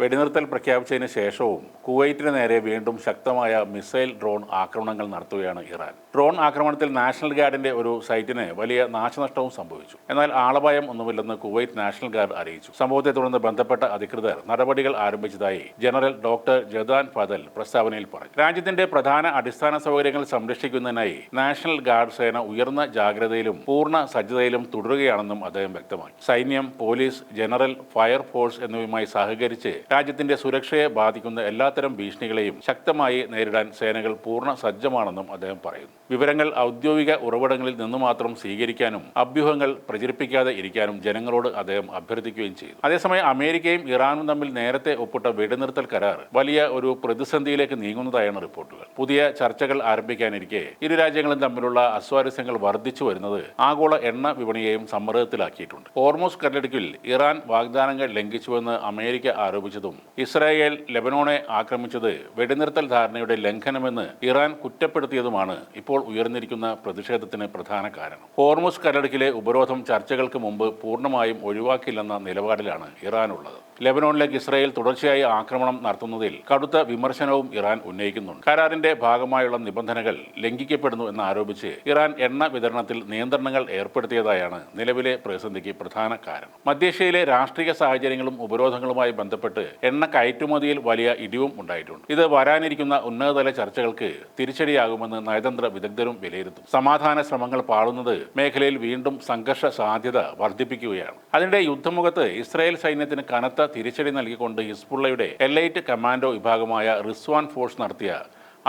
വെടിനിർത്തൽ പ്രഖ്യാപിച്ചതിന് ശേഷവും കുവൈറ്റിന് നേരെ വീണ്ടും ശക്തമായ മിസൈൽ ഡ്രോൺ ആക്രമണങ്ങൾ നടത്തുകയാണ് ഇറാൻ. ഡ്രോൺ ആക്രമണത്തിൽ നാഷണൽ ഗാർഡിന്റെ ഒരു സൈറ്റിന് വലിയ നാശനഷ്ടവും സംഭവിച്ചു. എന്നാൽ ആളപായം ഒന്നുമില്ലെന്ന് കുവൈറ്റ് നാഷണൽ ഗാർഡ് അറിയിച്ചു. സംഭവത്തെ തുടർന്ന് ബന്ധപ്പെട്ട അധികൃതർ നടപടികൾ ആരംഭിച്ചതായി ജനറൽ ഡോക്ടർ ജദാൻ ഫദൽ പ്രസ്താവനയിൽ പറഞ്ഞു. രാജ്യത്തിന്റെ പ്രധാന അടിസ്ഥാന സൗകര്യങ്ങൾ സംരക്ഷിക്കുന്നതിനായി നാഷണൽ ഗാർഡ് സേന ഉയർന്ന ജാഗ്രതയിലും പൂർണ്ണ സജ്ജതയിലും തുടരുകയാണെന്നും അദ്ദേഹം വ്യക്തമാക്കി. സൈന്യം, പോലീസ്, ജനറൽ ഫയർഫോഴ്സ് എന്നിവയുമായി സഹകരിച്ച് രാജ്യത്തിന്റെ സുരക്ഷയെ ബാധിക്കുന്ന എല്ലാത്തരം ഭീഷണികളെയും ശക്തമായി നേരിടാൻ സേനകൾ പൂർണ്ണ സജ്ജമാണെന്നും അദ്ദേഹം പറയുന്നു. വിവരങ്ങൾ ഔദ്യോഗിക ഉറവിടങ്ങളിൽ നിന്ന് മാത്രം സ്വീകരിക്കാനും അഭ്യൂഹങ്ങൾ പ്രചരിപ്പിക്കാതെ ഇരിക്കാനും ജനങ്ങളോട് അദ്ദേഹം അഭ്യർത്ഥിക്കുകയും ചെയ്തു. അതേസമയം അമേരിക്കയും ഇറാനും തമ്മിൽ നേരത്തെ ഒപ്പിട്ട വെടിനിർത്തൽ കരാർ വലിയ ഒരു പ്രതിസന്ധിയിലേക്ക് നീങ്ങുന്നതായാണ് റിപ്പോർട്ടുകൾ. പുതിയ ചർച്ചകൾ ആരംഭിക്കാനിരിക്കെ ഇരു രാജ്യങ്ങളും തമ്മിലുള്ള അസ്വാരസ്യങ്ങൾ വർദ്ധിച്ചു വരുന്നത് ആഗോള എണ്ണ വിപണിയെയും സമ്മർദ്ദത്തിലാക്കിയിട്ടുണ്ട്. ഹോർമൂസ് കടലിടുക്കിൽ ഇറാൻ വാഗ്ദാനങ്ങൾ ലംഘിച്ചുവെന്ന് അമേരിക്ക ആരോപിച്ചതും ഇസ്രായേൽ ലെബനോണെ ആക്രമിച്ചത് വെടിനിർത്തൽ ധാരണയുടെ ലംഘനമെന്ന് ഇറാൻ കുറ്റപ്പെടുത്തിയതുമാണ് ഇപ്പോൾ ഉയർന്നിരിക്കുന്ന പ്രതിഷേധത്തിന് പ്രധാന കാരണം. ഹോർമൂസ് കടലിടുക്കിലെ ഉപരോധം ചർച്ചകൾക്ക് മുമ്പ് പൂർണ്ണമായും ഒഴിവാക്കില്ലെന്ന നിലപാടിലാണ് ഇറാൻ ഉള്ളത്. ലെബനോണിലേക്ക് ഇസ്രായേൽ തുടർച്ചയായി ആക്രമണം നടത്തുന്നതിൽ കടുത്ത വിമർശനവും ഇറാൻ ഉന്നയിക്കുന്നുണ്ട്. കരാറിന്റെ ഭാഗമായുള്ള നിബന്ധനകൾ ലംഘിക്കപ്പെടുന്നു എന്നാരോപിച്ച് ഇറാൻ എണ്ണ വിതരണത്തിൽ നിയന്ത്രണങ്ങൾ ഏർപ്പെടുത്തിയതായാണ് നിലവിലെ പ്രതിസന്ധിക്ക് പ്രധാന കാരണം. മധ്യേഷ്യയിലെ രാഷ്ട്രീയ സാഹചര്യങ്ങളും ഉപരോധങ്ങളുമായി ബന്ധപ്പെട്ട് എണ്ണ കയറ്റുമതിയിൽ വലിയ ഇടിവും ഉണ്ടായിട്ടുണ്ട്. ഇത് വരാനിരിക്കുന്ന ഉന്നതതല ചർച്ചകൾക്ക് തിരിച്ചടിയാകുമെന്ന് നയതന്ത്ര വിദഗ്ധരും വിലയിരുത്തും. സമാധാന ശ്രമങ്ങൾ പാളുന്നത് മേഖലയിൽ വീണ്ടും സംഘർഷ സാധ്യത വർദ്ധിപ്പിക്കുകയാണ്. അതിനിടെ യുദ്ധമുഖത്ത് ഇസ്രായേൽ സൈന്യത്തിന് കനത്ത തിരിച്ചടി നൽകിക്കൊണ്ട് ഹിസ്ബുള്ളയുടെ എലൈറ്റ് കമാൻഡോ വിഭാഗമായ റിസ്വാൻ ഫോഴ്സ് നടത്തിയ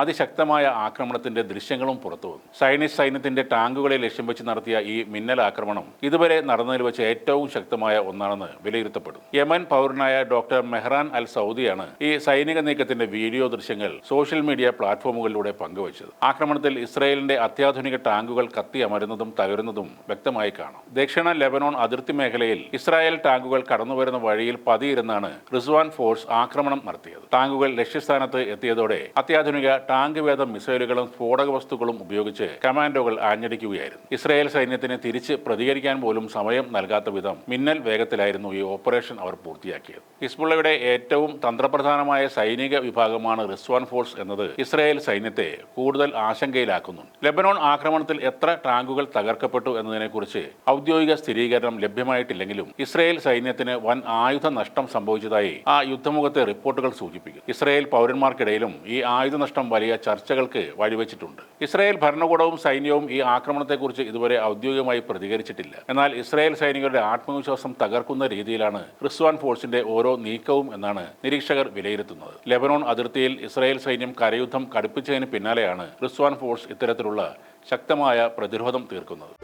അതിശക്തമായ ആക്രമണത്തിന്റെ ദൃശ്യങ്ങളും പുറത്തുവന്നു. ചൈനീസ് സൈന്യത്തിന്റെ ടാങ്കുകളെ ലക്ഷ്യം വെച്ച് നടത്തിയ ഈ മിന്നൽ ആക്രമണം ഇതുവരെ നടന്നതിൽ വെച്ച് ഏറ്റവും ശക്തമായ ഒന്നാണെന്ന് വിലയിരുത്തപ്പെടുന്നു. യമൻ പൗരനായ ഡോക്ടർ മെഹ്റാൻ അൽ സൗദിയാണ് ഈ സൈനിക നീക്കത്തിന്റെ വീഡിയോ ദൃശ്യങ്ങൾ സോഷ്യൽ മീഡിയ പ്ലാറ്റ്ഫോമുകളിലൂടെ പങ്കുവച്ചത്. ആക്രമണത്തിൽ ഇസ്രായേലിന്റെ അത്യാധുനിക ടാങ്കുകൾ കത്തിയമരുന്നതും തകരുന്നതും വ്യക്തമായി കാണാം. ദക്ഷിണ ലെബനോൺ അതിർത്തി മേഖലയിൽ ഇസ്രായേൽ ടാങ്കുകൾ കടന്നുവരുന്ന വഴിയിൽ പതിയിരുന്നാണ് റിസ്വാൻ ഫോഴ്സ് ആക്രമണം നടത്തിയത്. ടാങ്കുകൾ ലക്ഷ്യസ്ഥാനത്ത് എത്തിയതോടെ അത്യാധുനിക ടാങ്ക് വേദ മിസൈലുകളും സ്ഫോടക വസ്തുക്കളും ഉപയോഗിച്ച് കമാൻഡോകൾ ആഞ്ഞടിക്കുകയായിരുന്നു. ഇസ്രായേൽ സൈന്യത്തിന് തിരിച്ച് പ്രതികരിക്കാൻ പോലും സമയം നൽകാത്ത വിധം മിന്നൽ വേഗത്തിലായിരുന്നു ഈ ഓപ്പറേഷൻ അവർ പൂർത്തിയാക്കിയത്. ഹിസ്ബുള്ളയുടെ ഏറ്റവും തന്ത്രപ്രധാനമായ സൈനിക വിഭാഗമാണ് റിസ്വാൻ ഫോഴ്സ് എന്നത് ഇസ്രായേൽ സൈന്യത്തെ കൂടുതൽ ആശങ്കയിലാക്കുന്നുണ്ട്. ലെബനോൺ ആക്രമണത്തിൽ എത്ര ടാങ്കുകൾ തകർക്കപ്പെട്ടു എന്നതിനെക്കുറിച്ച് ഔദ്യോഗിക സ്ഥിരീകരണം ലഭ്യമായിട്ടില്ലെങ്കിലും ഇസ്രായേൽ സൈന്യത്തിന് വൻ ആയുധ നഷ്ടം സംഭവിച്ചതായി ആ യുദ്ധമുഖത്തെ റിപ്പോർട്ടുകൾ സൂചിപ്പിക്കും. ഇസ്രായേൽ പൗരന്മാർക്കിടയിലും ഈ ആയുധ നഷ്ടം വലിയ ചർച്ചകൾക്ക് വഴിവെച്ചിട്ടുണ്ട്. ഇസ്രായേൽ ഭരണകൂടവും സൈന്യവും ഈ ആക്രമണത്തെക്കുറിച്ച് ഇതുവരെ ഔദ്യോഗികമായി പ്രതികരിച്ചിട്ടില്ല. എന്നാൽ ഇസ്രായേൽ സൈനികരുടെ ആത്മവിശ്വാസം തകർക്കുന്ന രീതിയിലാണ് റിസ്വാൻ ഫോഴ്സിന്റെ ഓരോ നീക്കവും എന്നാണ് നിരീക്ഷകർ വിലയിരുത്തുന്നത്. ലെബനോൺ അതിർത്തിയിൽ ഇസ്രായേൽ സൈന്യം കരയുദ്ധം കടുപ്പിച്ചതിന് പിന്നാലെയാണ് റിസ്വാൻ ഫോഴ്സ് ഇത്തരത്തിലുള്ള ശക്തമായ പ്രതിരോധം തീർക്കുന്നത്.